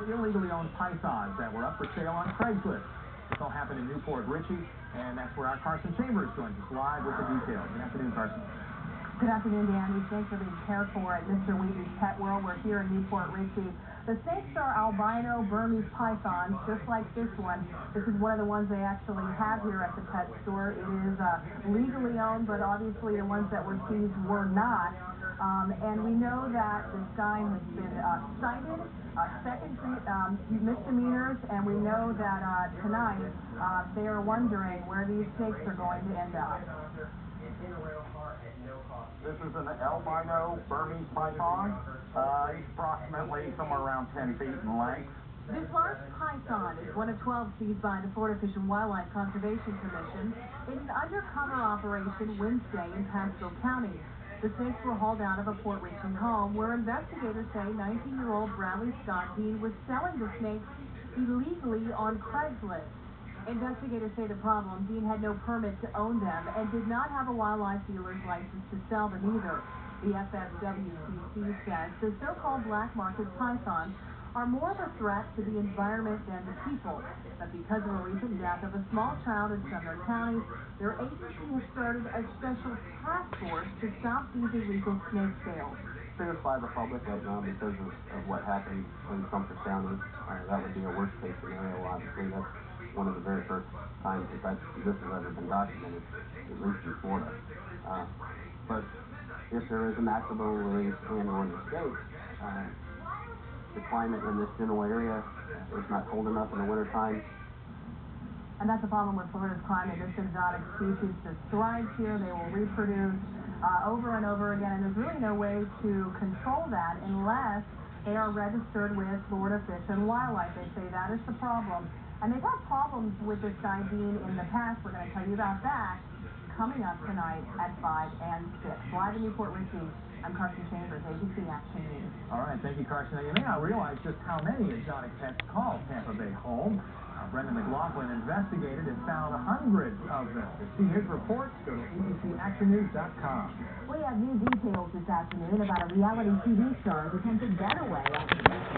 illegally owned pythons that were up for sale on Craigslist. This all happened in Newport Richey, and that's where our Carson Chambers joins us live with the details. Good afternoon, Carson. Good afternoon, Danny. Thanks for being cared for at Mr. Weebees Pet World. We're here in Newport Richey. The snakes are albino Burmese pythons, just like this one. This is one of the ones they actually have here at the pet store. It is legally owned, but obviously the ones that were seized were not. And we know that this guy has been cited, second misdemeanors, and we know that tonight they are wondering where these snakes are going to end up. This is an albino Burmese python. He's approximately somewhere around 10 feet in length. This large python is one of 12 seized by the Florida Fish and Wildlife Conservation Commission in an undercover operation Wednesday in Pasco County. The snakes were hauled out of a Port Richey home where investigators say 19-year-old Bradley Scott Dean was selling the snakes illegally on Craigslist. Investigators say the problem, Dean had no permit to own them and did not have a wildlife dealer's license to sell them either. The FFWCC says the so-called black market pythons are more of a threat to the environment than the people. But because of a recent death of a small child in Sumner County, their agency has started a special task force to stop these illegal snake sales. Fears by the public right now because of what happened in Sumter County. That would be a worst case scenario, obviously. That's one of the very first times that this has ever been documented, at least in Florida. But if there is an accidental release and or mistake, the climate in this general area is not cold enough in the wintertime. And that's the problem with Florida's climate. This exotic species just thrives here. They will reproduce over and over again, and there's really no way to control that unless they are registered with Florida Fish and Wildlife. They say that is the problem. And they've had problems with this guy Dean in the past. We're going to tell you about that coming up tonight at 5 and 6. Live in Newport Richey, I'm Carson Chambers, ABC Action News. All right, thank you, Carson. Now, you may not realize just how many exotic pets call Tampa Bay home. Brendan McLaughlin investigated and found hundreds of them. To see his reports, go to abcactionnews.com. We have new details this afternoon about a reality TV star who attempted getaway on